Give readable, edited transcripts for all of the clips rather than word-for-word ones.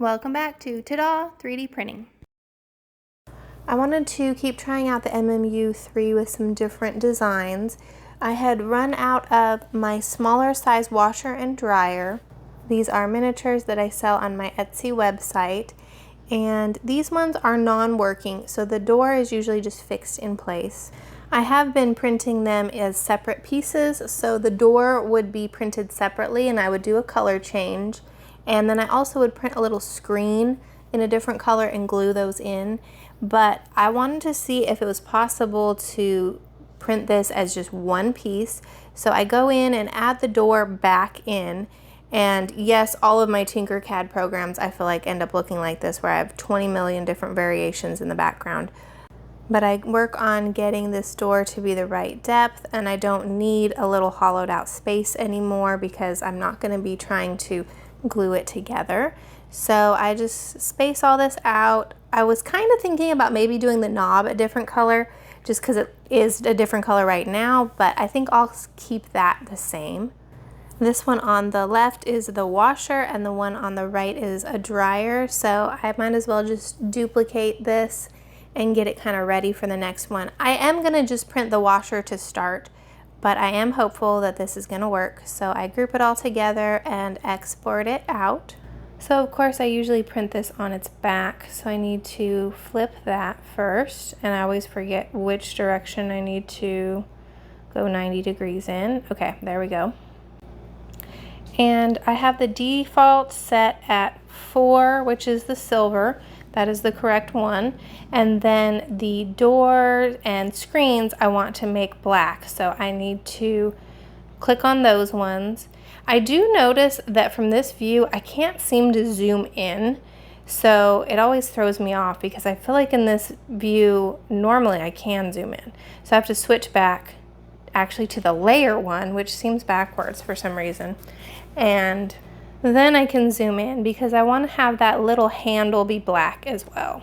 Welcome back to Ta-da 3D printing. I wanted to keep trying out the MMU3 with some different designs. I had run out of my smaller size washer and dryer. These are miniatures that I sell on my Etsy website, and these ones are non-working, so the door is usually just fixed in place. I have been printing them as separate pieces, so the door would be printed separately and I would do a color change. And then I also would print a little screen in a different color and glue those in. But I wanted to see if it was possible to print this as just one piece. So I go in and add the door back in. And yes, all of my Tinkercad programs I feel like end up looking like this, where I have 20 million different variations in the background. But I work on getting this door to be the right depth, and I don't need a little hollowed out space anymore because I'm not going to be trying to glue it together. So I just space all this out. I was kind of thinking about maybe doing the knob a different color just because it is a different color right now, but I think I'll keep that the same. This one on the left is the washer and the one on the right is a dryer, so I might as well just duplicate this and get it kind of ready for the next one. I am going to just print the washer to start, but I am hopeful that this is going to work. So I group it all together and export it out. So of course I usually print this on its back, so I need to flip that first, and I always forget which direction I need to go 90 degrees in. Okay, there we go. And I have the default set at 4, which is the silver. That is the correct one. And then the door and screens I want to make black, so I need to click on those ones. I do notice that from this view I can't seem to zoom in, so it always throws me off because I feel like in this view normally I can zoom in. So I have to switch back actually to the layer one, which seems backwards for some reason, and then I can zoom in because I want to have that little handle be black as well.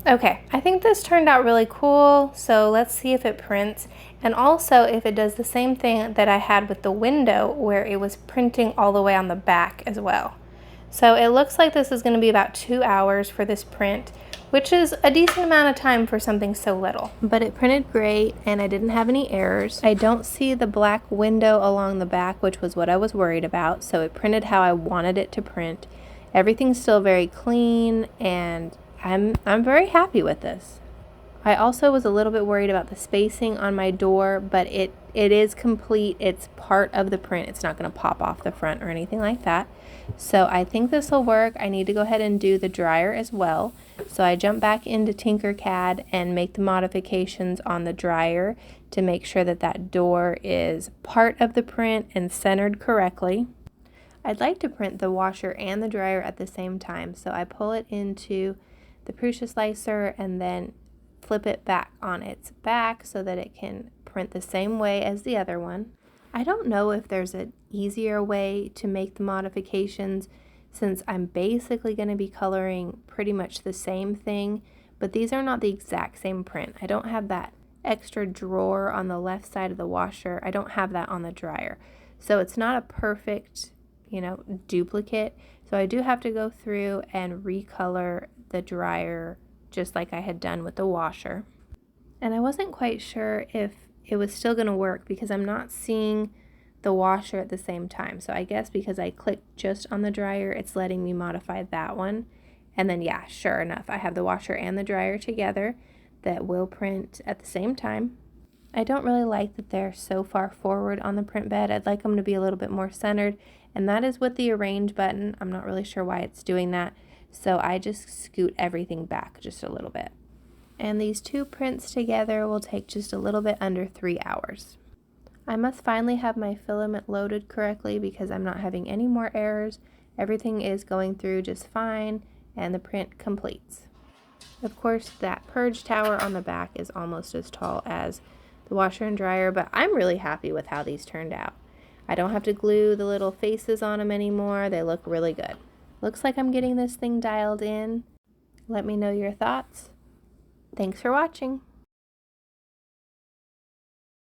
Okay, I think this turned out really cool, so let's see if it prints, and also if it does the same thing that I had with the window where it was printing all the way on the back as well. So it looks like this is going to be about 2 hours for this print, which is a decent amount of time for something so little. But it printed great and I didn't have any errors. I don't see the black window along the back, which was what I was worried about, so it printed how I wanted it to print. Everything's still very clean and I'm very happy with this. I also was a little bit worried about the spacing on my door, but it is complete. It's part of the print. It's not going to pop off the front or anything like that. So I think this will work. I need to go ahead and do the dryer as well. So I jump back into Tinkercad and make the modifications on the dryer to make sure that that door is part of the print and centered correctly. I'd like to print the washer and the dryer at the same time, so I pull it into the Prusa slicer and then flip it back on its back so that it can print the same way as the other one. I don't know if there's an easier way to make the modifications since I'm basically going to be coloring pretty much the same thing, but these are not the exact same print. I don't have that extra drawer on the left side of the washer. I don't have that on the dryer. So it's not a perfect, duplicate. So I do have to go through and recolor the dryer just like I had done with the washer. And I wasn't quite sure if it was still going to work because I'm not seeing the washer at the same time. So I guess because I clicked just on the dryer, it's letting me modify that one. And then yeah, sure enough, I have the washer and the dryer together that will print at the same time. I don't really like that they're so far forward on the print bed. I'd like them to be a little bit more centered, and that is with the arrange button. I'm not really sure why it's doing that. So I just scoot everything back just a little bit. And these two prints together will take just a little bit under 3 hours. I must finally have my filament loaded correctly because I'm not having any more errors. Everything is going through just fine and the print completes. Of course, that purge tower on the back is almost as tall as the washer and dryer, but I'm really happy with how these turned out. I don't have to glue the little faces on them anymore. They look really good. Looks like I'm getting this thing dialed in. Let me know your thoughts. Thanks for watching.